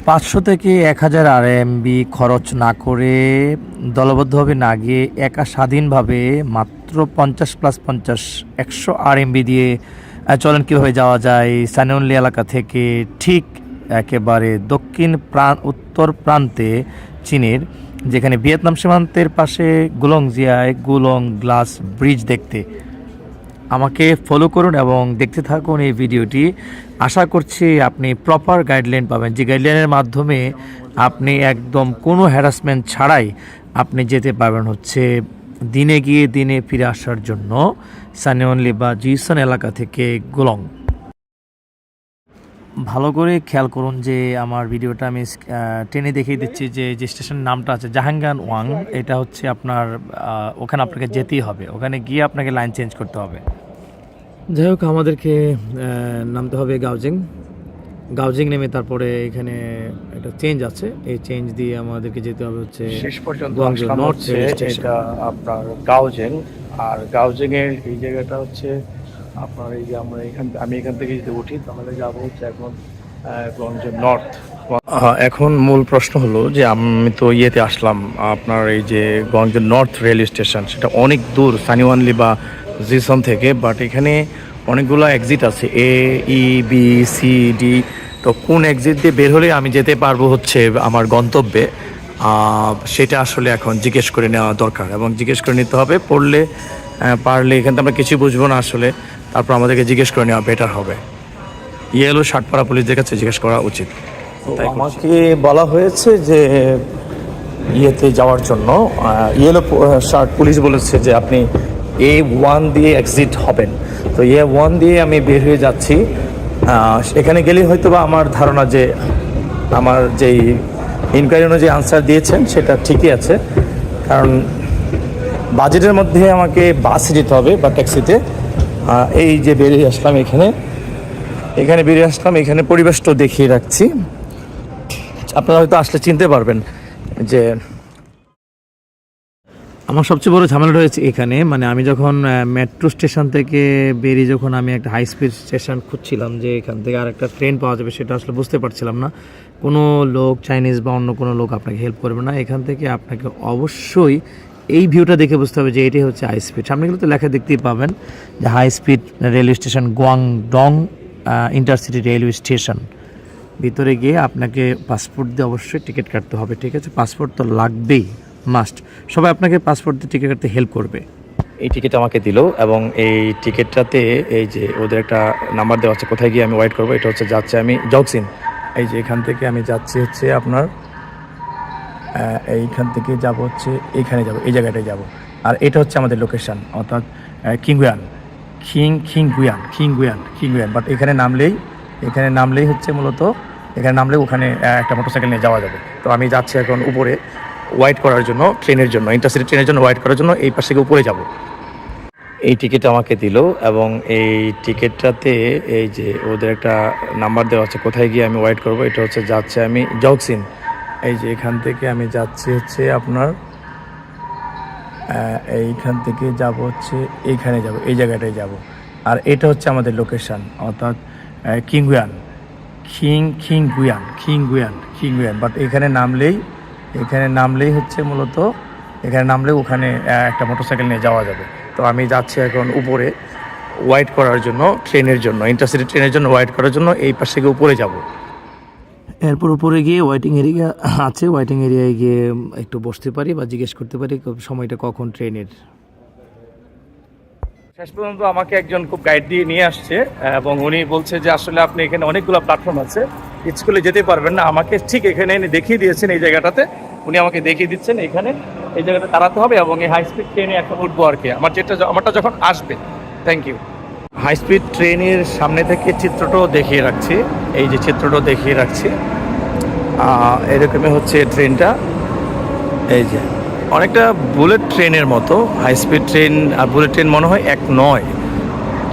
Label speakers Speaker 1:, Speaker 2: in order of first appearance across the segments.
Speaker 1: 500 থেকে 1000 আরএমবি খরচ না করে, দলবদ্ধভাবে না গিয়ে, একা স্বাধীনভাবে মাত্র 50+50 100 আরএমবি দিয়ে চলেন কীভাবে যাওয়া যায় সানিওনলি এলাকা থেকে ঠিক একেবারে উত্তর প্রান্তে চীনের, যেখানে ভিয়েতনাম সীমান্তের পাশে গুলংজিয়ায় গুলং গ্লাস ব্রিজ দেখতে। আমাকে ফলো করুন এবং দেখতে থাকুন এই ভিডিওটি। আশা করছি আপনি প্রপার গাইডলাইন পাবেন, যে গাইডলাইনের মাধ্যমে আপনি একদম কোনো হ্যারাসমেন্ট ছাড়াই আপনি যেতে পারবেন হচ্ছে দিনে গিয়ে দিনে ফিরে আসার জন্য সানিওনলি বা জিসন এলাকা থেকে গুলং। ভালো করে খেয়াল করুন যে আমার ভিডিওটা আমি টেনে দেখিয়ে দিচ্ছি যে স্টেশনের নামটা আছে জাহাঙ্গান ওয়াং। এটা হচ্ছে আপনার ওখানে আপনাকে যেতেই হবে, ওখানে গিয়ে আপনাকে লাইন চেঞ্জ করতে হবে। যাই হোক, আমাদেরকে নামতে হবে গাউজিং নেমে তারপরে এখানে একটা চেঞ্জ আছে, এই চেঞ্জ দিয়ে আমাদেরকে যেতে হবে হচ্ছে
Speaker 2: শেষ পর্যন্ত নর্থ এটা আপনার গাউজিং। আর গাউজিং এর এই জায়গাটা হচ্ছে আপনার এই যে আমি এখান থেকে যদি উঠি তাহলে যাবো হচ্ছে এখন গঞ্জের নর্থ। এখন মূল প্রশ্ন হলো যে আমি তো ইয়েতে আসলাম আপনার এই যে গঞ্জের নর্থ রেল স্টেশন, সেটা অনেক দূর সানিওয়ানলি বা জিসন থেকে, বাট এখানে অনেকগুলো এক্সিট আছে এ ই বি সি ডি। তো কোন এক্সিট দিয়ে বের হলে আমি যেতে পারবো হচ্ছে আমার গন্তব্যে, সেটা আসলে এখন জিজ্ঞেস করে নেওয়া দরকার এবং জিজ্ঞেস করে নিতে হবে। পারলে এখান থেকে আমরা কিছু বুঝবো না আসলে, তারপর আমাদেরকে জিজ্ঞেস করে নেওয়া বেটার হবে। ইয়েলো শার্ট পরা পুলিশদের কাছে জিজ্ঞেস করা উচিত। আমাকে বলা হয়েছে যে ইয়েতে যাওয়ার জন্য ইয়েলো শার্ট পুলিশ বলেছে যে আপনি A1 দিয়ে এক্সিট হবেন। তো A1 দিয়ে আমি বের হয়ে যাচ্ছি। এখানে গেলে হয়তো বা আমার ধারণা যে আমার যেই ইনকোয়ারি অনুযায়ী আনসার দিয়েছেন সেটা ঠিকই আছে, কারণ বাজেটের মধ্যে আমাকে বাসে যেতে হবে বা ট্যাক্সিতে। এই যে বেরিয়ে আসলাম, এখানে বেরিয়ে আসলাম, এখানে পরিবেশটা দেখিয়ে রাখছি, আপনারা হয়তো আসলে চিনতে পারবেন যে
Speaker 1: আমার সবচেয়ে বড় ঝামেলা রয়েছে এখানে। মানে আমি যখন মেট্রো স্টেশন থেকে বেরিয়ে যখন আমি একটা হাই স্পিড স্টেশন খুঁজছিলাম যে এখান থেকে আর একটা ট্রেন পাওয়া যাবে, সেটা আসলে বুঝতে পারছিলাম না। কোনো লোক চাইনিজ বা অন্য কোনো লোক আপনাকে হেল্প করবে না। এখান থেকে আপনাকে অবশ্যই এই ভিউটা দেখে বুঝতে হবে যে এটাই হচ্ছে হাই স্পিড। সামনে গেলে তো লেখা দেখতেই পাবেন যে high speed railway station Guangdong intercity railway station. ভিতরে গিয়ে আপনাকে পাসপোর্ট দিয়ে অবশ্যই টিকিট কাটতে হবে, ঠিক আছে? পাসপোর্ট তো লাগবেই, মাস্ট। সবাই আপনাকে পাসপোর্ট দিয়ে টিকিট কাটতে হেল্প করবে।
Speaker 2: এই টিকিট আমাকে দিল এবং এই টিকিটটাতে এই যে ওদের একটা নাম্বার দেওয়া আছে কোথায় গিয়ে আমি ওয়েট করবো। এটা হচ্ছে যাচ্ছে আমি জগসিন। এই যে এখান থেকে আমি যাচ্ছি হচ্ছে আপনার এইখান থেকে যাব হচ্ছে এইখানে যাব, এই জায়গাটায় যাব। আর এটা হচ্ছে আমাদের লোকেশন, অর্থাৎ খিংগুয়ান। বাট এখানে নামলেই হচ্ছে মূলত এখানে নামলে ওখানে একটা মোটরসাইকেল নিয়ে যাওয়া যাবে। তো আমি যাচ্ছি এখন উপরে ওয়েট করার জন্য, ট্রেনের জন্য, ইন্টারসিটি ট্রেনের জন্য ওয়েট করার জন্য। এই পাশ থেকে উপরে যাব। এই টিকিট আমাকে দিল এবং এই টিকিটটাতে এই যে ওদের একটা নাম্বার দেওয়া আছে কোথায় গিয়ে আমি ওয়েট করব। এটা হচ্ছে যাচ্ছে আমি জগসিন। এই যে এখান থেকে আমি যাচ্ছি হচ্ছে আপনার এইখান থেকে যাব হচ্ছে এইখানে যাব, এই জায়গাটায় যাব। আর এটা হচ্ছে আমাদের লোকেশন, অর্থাৎ খিংগুয়ান। বাট এখানে নামলেই হচ্ছে মূলত এখানে নামলে ওখানে একটা মোটরসাইকেল নিয়ে যাওয়া যাবে। তো আমি যাচ্ছি এখন উপরে ওয়েট করার জন্য, ট্রেনের জন্য, ইন্টারসিটি ট্রেনের জন্য ওয়েট করার জন্য। এই পাশ থেকে উপরে যাব।
Speaker 1: এরপর উপরে গিয়ে ওয়েটিং এরিয়া আছে, ওয়েটিং এরিয়ায় গিয়ে একটু বসতে পারি বা জিজ্ঞেস করতে পারি সময়টা কখন ট্রেনের।
Speaker 2: শেষ পর্যন্ত আমাকে একজন খুব গাইড দিয়ে নিয়ে আসছে এবং উনি বলছে যে আসলে আপনি এখানে অনেকগুলো প্ল্যাটফর্ম আছে, স্কুলে যেতে পারবেন না। আমাকে ঠিক এখানে এনে দেখিয়ে দিয়েছেন, এই জায়গাটাতে উনি আমাকে দেখিয়ে দিচ্ছেন এখানে এই জায়গাটা দাঁড়াতে হবে এবং এই হাই স্পিড ট্রেনে এখন উঠবো আর কি, আমারটা যখন আসবে। Thank you. হাই স্পিড ট্রেনের সামনে থেকে চিত্রটাও দেখিয়ে রাখছি, এই যে চিত্রটাও দেখিয়ে রাখছি। এরকমই হচ্ছে ট্রেনটা, এই যে অনেকটা বুলেট ট্রেনের মতো। হাই স্পিড ট্রেন আর বুলেট ট্রেন মনে হয় এক নয়।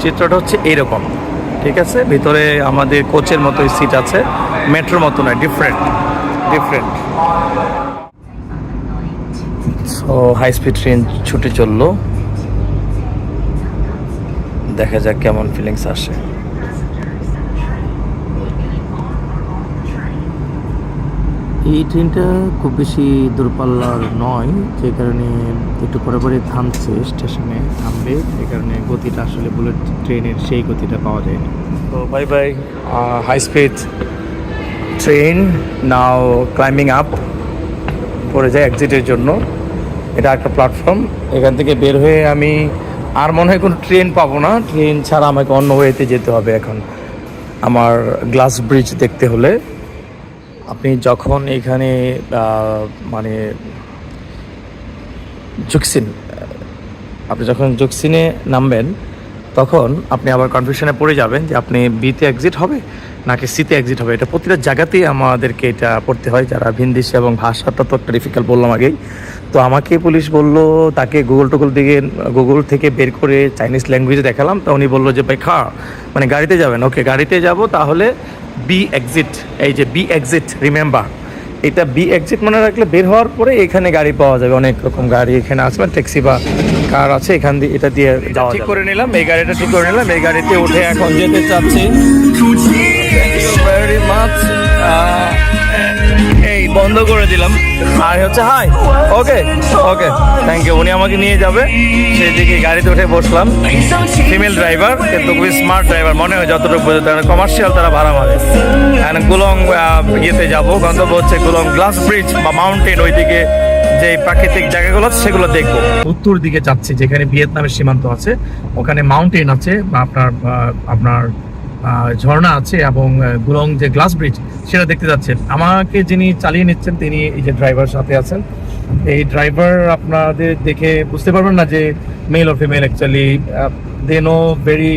Speaker 2: চিত্রটা হচ্ছে এইরকম, ঠিক আছে? ভিতরে আমাদের কোচের মতোই সিট আছে, মেট্রোর মতো নয়, different. So high speed train ছুটে চললো, দেখা যাক কেমন ফিলিংস আসে।
Speaker 1: এই ট্রেনটা খুব বেশি দূরপাল্লার নয়, যে কারণে একটু পরে পরে থামছে, স্টেশনে থামবে, এই কারণে গতিটা আসলে বুলেট ট্রেনের সেই গতিটা পাওয়া যায়নি।
Speaker 2: তো bye bye high speed train now climbing up পরে যায় এক্সিটের জন্য। এটা একটা প্ল্যাটফর্ম, এখান থেকে বের হয়ে আমি আর মনে হয় কোনো ট্রেন পাবো না, ট্রেন ছাড়া আমাকে অন্য ওয়েতে যেতে হবে এখন আমার গ্লাস ব্রিজ দেখতে হলে। আপনি যখন এখানে মানে আপনি যখন জুকসিনে নামবেন তখন আপনি আবার কনফিউশনে পড়ে যাবেন যে আপনি বিতে এক্সিট হবে নাকি সিতে এক্সিট হবে। এটা প্রতিটা জায়গাতেই আমাদেরকে এটা পড়তে হয় যারা ভিনদেশি, এবং ভাষাটা তো একটা ডিফিকাল্ট বললাম আগেই। তো আমাকে পুলিশ বলল, তাকে গুগল থেকে বের করে চাইনিজ ল্যাঙ্গুয়েজে দেখালাম, তো উনি বললো যে ভাই মানে গাড়িতে যাবেন, ওকে গাড়িতে যাব, তাহলে বি এক্সিট, এই যে বি এক্সিট রিমেম্বার, এটা বি এক্সিট মনে রাখলে বের হওয়ার পরে এখানে গাড়ি পাওয়া যাবে, অনেক রকম গাড়ি এখানে আসবে, ট্যাক্সি বা কার আছে, এখান দিয়ে এটা দিয়ে যাওয়া ঠিক করে নিলাম। এই গাড়িটা ঠিক করে নিলাম, এই গাড়িতে উঠে এখন যেতে চাচ্ছি। ভেরি মাচ এই বন্ধ করে দিলাম, আর হচ্ছে hi, okay okay thank you. উনি আমাকে নিয়ে যাবে সেই দিকে, গাড়িতে উঠে বসলাম। ফিমেল ড্রাইভার, কিন্তু খুবই স্মার্ট ড্রাইভার মনে হয় যতটুকু বোঝাতে, কমার্শিয়াল তারা ভাড়া মারে। গুলং ইয়েতে যাবো, গন্তব্য হচ্ছে গুলং গ্লাস ব্রিজ বা মাউন্টেন, ওইদিকে যে প্রাকৃতিক জায়গাগুলো আছে সেগুলো দেখবো। উত্তর দিকে যাচ্ছি, যেখানে ভিয়েতনামের সীমান্ত আছে, ওখানে মাউন্টেন আছে বা আপনার ঝর্ণা আছে, এবং গুলং যে গ্লাস ব্রিজ সেটা দেখতে যাচ্ছেন। আমাকে যিনি চালিয়ে নিচ্ছেন তিনি এই যে ড্রাইভার সাথে আছেন, এই ড্রাইভার আপনাদের দেখে বুঝতে পারবেন না যে male or female. Actually they know very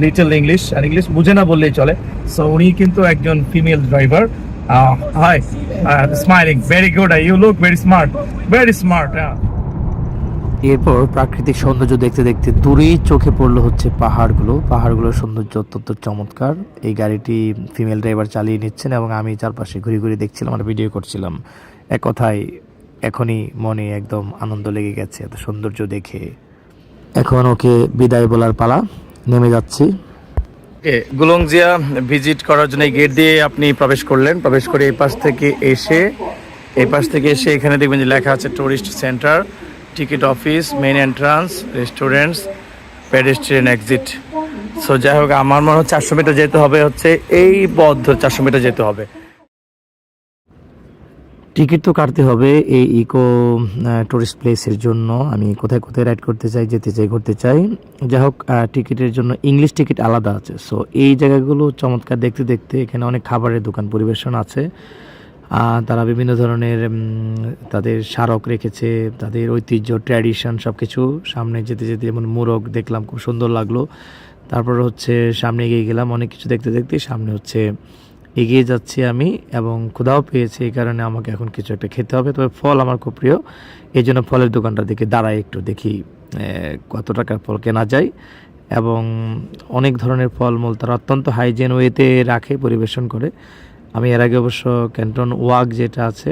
Speaker 2: little English, আর ইংলিশ বুঝে না বললেই চলে। সো উনি কিন্তু একজন female driver. Hi, smiling, very good, you look very smart, very smart.
Speaker 1: এরপর প্রাকৃতিক সৌন্দর্য দেখতে দেখতে দূরেই চোখে পড়লো হচ্ছে পাহাড়গুলোর সৌন্দর্য অত্যন্ত চমৎকার। এই গাড়িটি ফিমেল ড্রাইভার চালিয়ে নিচ্ছেন এবং আমি চারপাশে ঘুরে ঘুরে দেখছিলাম আর ভিডিও করছিলাম। এক কথায় এখনই মনে একদম আনন্দ লেগে গেছে এত সৌন্দর্য দেখে। এখন ওকে বিদায় বলার পালা, নেমে যাচ্ছি।
Speaker 2: গুলংজিয়া ভিজিট করার জন্য এই গেট দিয়ে আপনি প্রবেশ করলেন, প্রবেশ করে এই পাশ থেকে এসে এখানে দেখবেন যে লেখা আছে tourist centre, ticket office, main entrance, restaurants, pedestrian exit. So যাই হোক, আমার মনে হয় 400 মিটার যেতে হবে, হচ্ছে এই পথ ধরে 400 মিটার যেতে হবে।
Speaker 1: টিকিট তো কাটতে হবে এই ইকো টুরিস্ট প্লেসের জন্য। আমি কোথায় কোথায় রাইড করতে চাই, যেতে চাই, ঘুরতে চাই। যাই হোক, টিকিটের জন্য ইংলিশ টিকিট আলাদা আছে। সো এই জায়গাগুলো চমৎকার দেখতে দেখতে। এখানে অনেক খাবারের দোকান পরিবেশন আছে, তারা বিভিন্ন ধরনের তাদের স্মারক রেখেছে, তাদের ঐতিহ্য, ট্র্যাডিশন সব কিছু। সামনে যেতে যেতে যেমন মোরগ দেখলাম, খুব সুন্দর লাগলো। তারপর হচ্ছে সামনে এগিয়ে গেলাম, অনেক কিছু দেখতে দেখতে সামনে হচ্ছে এগিয়ে যাচ্ছি আমি, এবং ক্ষুধাও পেয়েছে, এই কারণে আমাকে এখন কিছু একটা খেতে হবে। তবে ফল আমার খুব প্রিয়, এই জন্য ফলের দোকানটার দিকে দাঁড়াই, একটু দেখি কত টাকার ফল কেনা যায়। এবং অনেক ধরনের ফলমূল তারা অত্যন্ত হাইজেন ওয়েতে রাখে, পরিবেশন করে। আমি এর আগে অবশ্য ক্যান্টন ওয়াক যেটা আছে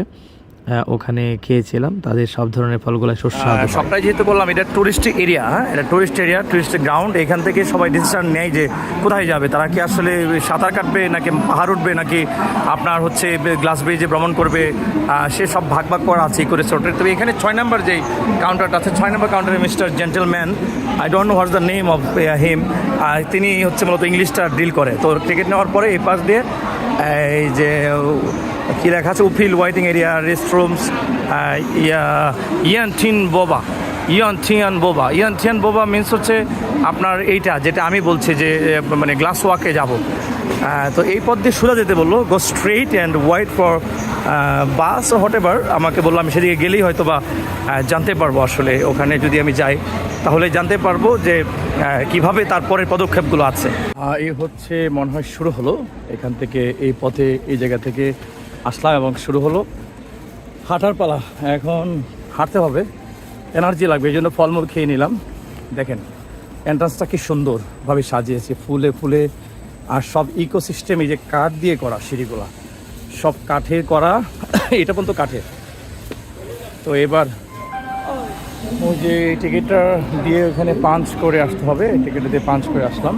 Speaker 1: ওখানে খেয়েছিলাম, তাদের সব ধরনের ফলগুলো সুস্বাদু।
Speaker 2: সবটাই যেহেতু বললাম এটা টুরিস্ট এরিয়া, এটা টুরিস্ট এরিয়া, টুরিস্ট গ্রাউন্ড। এখান থেকে সবাই ডিসিশন নেয় যে কোথায় যাবে, তারা কি আসলে সাঁতার কাটবে নাকি পাহাড় উঠবে নাকি আপনার হচ্ছে গ্লাস ব্রিজে ভ্রমণ করবে, সে সব ভাগ করা আছে করে রিসোর্টের। তবে এখানে 6 নম্বর যেই কাউন্টারটা আছে, 6 নম্বর কাউন্টারে mister gentleman, I don't know what's the name of him, তিনি হচ্ছে মূলত ইংলিশটা ডিল করে। তো টিকিট নেওয়ার পরে এই পাশ দিয়ে এই যে কী লেখা আছে, উফিল ওয়াইটিং এরিয়া, রেস্টরুমস, ইয়ান বোবা মিনস হচ্ছে আপনার এইটা, যেটা আমি বলছি যে মানে গ্লাস ওয়াকে যাব। তো এই পথ দিয়ে সোজা যেতে বললো, go straight and wait for bus whatever. আমাকে বললো আমি সেদিকে গেলেই হয়তো বা জানতে পারবো, আসলে ওখানে যদি আমি যাই তাহলে জানতে পারবো যে কিভাবে তারপরের পদক্ষেপগুলো আছে। এই হচ্ছে মনে হয় শুরু হলো এখান থেকে, এই পথে এই জায়গা থেকে আসলাম এবং শুরু হলো হাঁটার পালা। এখন হাঁটতে হবে, এনার্জি লাগবে, এই জন্য ফলমূল খেয়ে নিলাম। দেখেন এন্ট্রান্সটা কি সুন্দরভাবে সাজিয়েছে ফুলে ফুলে, আর সব ইকোসিস্টেম, এই যে কাঠ দিয়ে করা সিঁড়িগুলা সব কাঠের করা, এটা পর্যন্ত কাঠের। তো এবার ওই যে টিকিটটা দিয়ে ওখানে পাঞ্চ করে আসতে হবে, টিকিটটা দিয়ে পাঞ্চ করে আসলাম।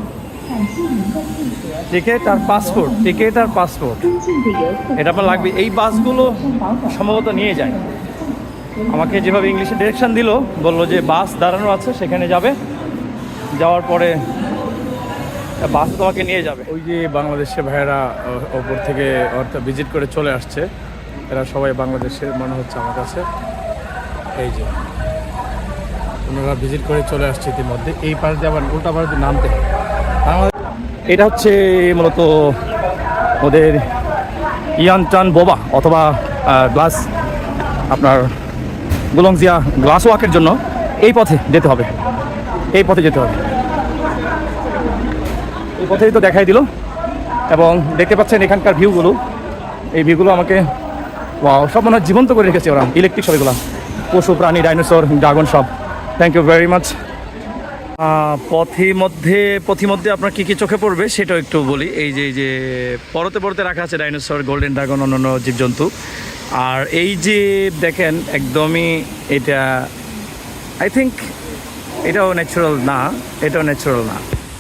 Speaker 2: টিকিট আর পাসপোর্ট, টিকিট আর পাসপোর্ট এটা আপনার লাগবে। এই বাসগুলো সম্ভবত নিয়ে যায়। আমাকে যেভাবে ইংলিশে ডিরেকশন দিল, বললো যে বাস দাঁড়ানো আছে, সেখানে যাবে, যাওয়ার পরে বাস তোমাকে নিয়ে যাবে।
Speaker 3: ওই যে বাংলাদেশের ভাইয়েরা ওপর থেকে অর্থাৎ ভিজিট করে চলে আসছে, এরা সবাই বাংলাদেশের মনে হচ্ছে আমার কাছে। এই যে ওনারা ভিজিট করে চলে আসছে ইতিমধ্যে। এই পাশ দিয়ে আবার উল্টা পাশ দিয়ে নামতে হয়।
Speaker 2: এটা হচ্ছে মূলত ওদের ইয়ানটান বোবা অথবা গ্লাস আপনার গুলংজিয়া গ্লাস ওয়াকের জন্য এই পথে যেতে হবে, এই পথে যেতে হবে। এই পথেই তো দেখাই দিল, এবং দেখতে পাচ্ছেন এখানকার ভিউগুলো। এই ভিউগুলো আমাকে সব মনে হয় জীবন্ত করে রেখেছে ওরা, ইলেকট্রিক সব এগুলো, পশু প্রাণী, ডাইনোসর, ড্রাগন সব। Thank you very much. পথিমধ্যে আপনার কী কী চোখে পড়বে সেটাও একটু বলি। এই যে পরতে পরতে রাখা আছে ডাইনোসর, গোল্ডেন ড্রাগন, অন্যান্য জীবজন্তু। আর এই যে দেখেন একদমই এটা আই থিঙ্ক এটাও ন্যাচারাল না,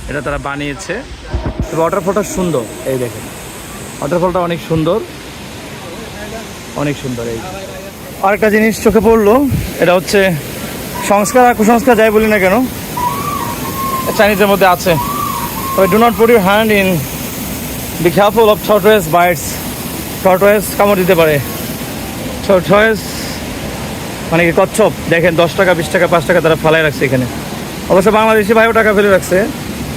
Speaker 2: এটা তারা বানিয়েছে। তবে ওয়াটারফলটা সুন্দর, এই দেখেন ওয়াটারফলটা অনেক সুন্দর, অনেক সুন্দর। এই আরেকটা জিনিস চোখে পড়লো, এটা হচ্ছে সংস্কার আর কুসংস্কার যাই বলি না কেন, চাইনিজের মধ্যে আছে। তবে do not put your hand in, be careful of tortoise bites. Tortoise কামড় দিতে পারে। টর্টয়েস মানে কি কচ্ছপ, দেখেন 10 টাকা 20 টাকা 5 টাকা তারা ফালাই রাখছে এখানে। অবশ্য বাংলাদেশি ভাইও টাকা ফেলে রাখছে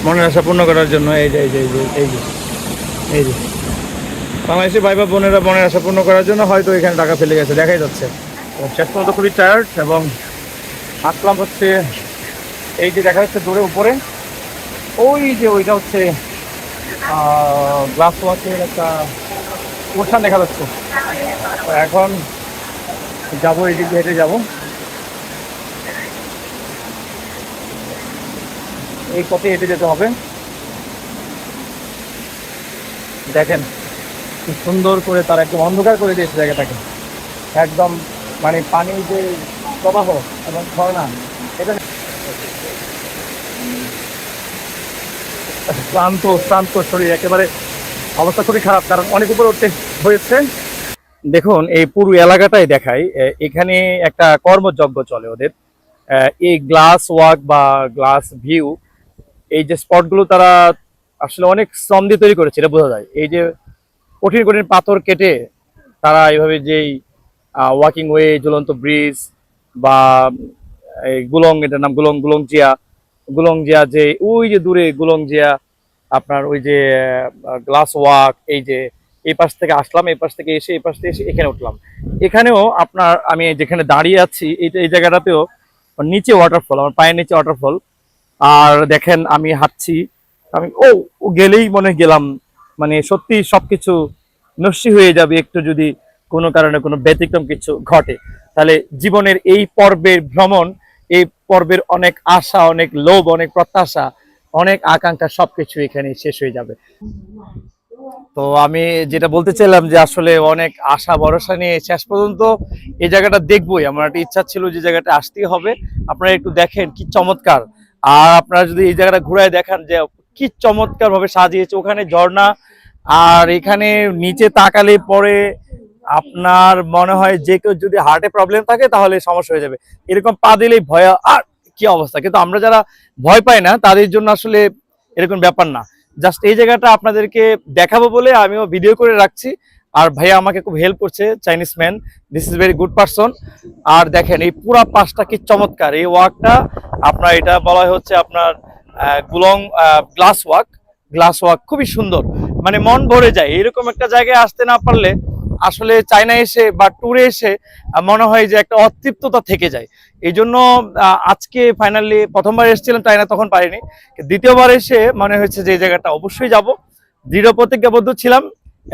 Speaker 2: মনের আশা পূর্ণ করার জন্য। এই যে বাংলাদেশি ভাই বা বোনেরা মনের আশা পূর্ণ করার জন্য হয়তো এখানে টাকা ফেলে গেছে, দেখাই যাচ্ছে। শেষ পর্যন্ত খুবই টায়ার্ড, এবং আসলাম হচ্ছে এই যে দেখা যাচ্ছে দূরে উপরে, ওই যে ওইটা হচ্ছে গ্লাস ওয়াকের একটা অনুষ্ঠান দেখা যাচ্ছে। এখন যাবো, এই দিক দিয়ে হেঁটে যাবো, এই পথে হেঁটে যেতে হবে। দেখেন কি সুন্দর করে তারা একদম অন্ধকার করে দিয়েছে জায়গাটাকে, একদম মানে পানির যে প্রবাহ এবং ঝর্ণা, এটা ক্লান্ত শরীর, একেবারে অবস্থা খুবই খারাপ, কারণ অনেক উপরে উঠতে হয়েছে। দেখুন এই পুরো এলাকাটাই দেখাই, এখানে একটা কর্মযজ্ঞ চলে ওদের। এই গ্লাস ওয়াক বা গ্লাস ভিউ, এই যে স্পটগুলো তারা আসলে অনেক শ্রম দিয়ে তৈরি করেছে, এটা বোঝা যায়। এই যে কঠিন কঠিন পাথর কেটে তারা এইভাবে যেই ওয়াকিং ওয়ে, ঝুলন্ত ব্রিজ বা এই এটার নাম গুলংজিয়া, যে ওই যে দূরে গুলংজিয়া, আপনার ওই যে গ্লাস ওয়াক, এই যে এই পাশ থেকে আসলাম, এই পাশ থেকে এসে এখানে উঠলাম। এখানেও আপনার আমি যেখানে দাঁড়িয়ে আছি এই জায়গাটাতেও নিচে ওয়াটারফল, আমার পায়ের নিচে ওয়াটারফল। আর দেখেন আমি হাঁটছি, আমি ও গেলেই মনে গেলাম, মানে সত্যি সবকিছু নস্যি হয়ে যাবে একটু যদি কোনো কারণে কোনো ব্যতিক্রম কিছু ঘটে। তাহলে জীবনের এই পর্বের ভ্রমণ, এই পর্বের অনেক আশা, অনেক লোভ, অনেক প্রত্যাশা, অনেক আকাঙ্ক্ষা সবকিছু এখানে শেষ হয়ে যাবে। তো আমি যেটা বলতে চাইলাম যে আসলে অনেক আশা ভরসা নিয়ে শেষ পর্যন্ত এই জায়গাটা দেখবোই। আমার একটা ইচ্ছা ছিল যে জায়গাটা আসতেই হবে। আপনারা একটু দেখেন কি চমৎকার, আর আপনারা যদি এই জায়গাটা ঘুরায় দেখান যে কি চমৎকার ভাবে সাজিয়েছে, ওখানে ঝর্ণা, আর এখানে নিচে তাকালে পরে আপনার মনে হয় যে কেউ যদি হার্টে প্রবলেম থাকে তাহলে সমস্যা হয়ে যাবে, এরকম পা দিলেই ভয়। আর কি অবস্থা, কিন্তু আমরা যারা ভয় পাই না তাদের জন্য আসলে এরকম ব্যাপার না। জাস্ট এই জায়গাটা আপনাদেরকে দেখাবো বলে আমিও ভিডিও করে রাখছি। আর ভাইয়া আমাকে খুব হেল্প করছে, Chinese man, this is very good person. আর দেখেন এই পুরা পাশটা কি চমৎকার, এই ওয়াকটা আপনার এটা বলা হচ্ছে আপনার গ্লাস ওয়াক খুবই সুন্দর, মানে মন ভরে যায়। এরকম একটা জায়গায় আসতে না পারলে আসলে চায়না এসে বা ট্যুরে এসে মনে হয় যে একটা অতৃপ্ততা থেকে যায়। এই জন্য আজকে ফাইনালি, প্রথমবার এসেছিলাম চায়না তখন পারিনি, দ্বিতীয়বার এসে মনে হয়েছে যে এই জায়গাটা অবশ্যই যাব, দৃঢ় প্রতিজ্ঞাবদ্ধ ছিলাম,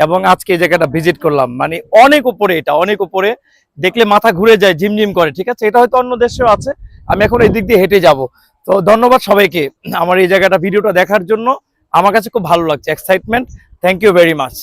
Speaker 2: এবং আজকে এই জায়গাটা ভিজিট করলাম। মানে অনেক উপরে, এটা অনেক উপরে, দেখলে মাথা ঘুরে যায়, ঝিমঝিম করে। ঠিক আছে, এটা হয়তো অন্য দেশেও আছে, আমি এখন এই দিক দিয়ে হেঁটে যাব। তো ধন্যবাদ সবাইকে আমার এই জায়গাটা ভিডিওটা দেখার জন্য, আমার কাছে খুব ভালো লাগছে, excitement. Thank you very much.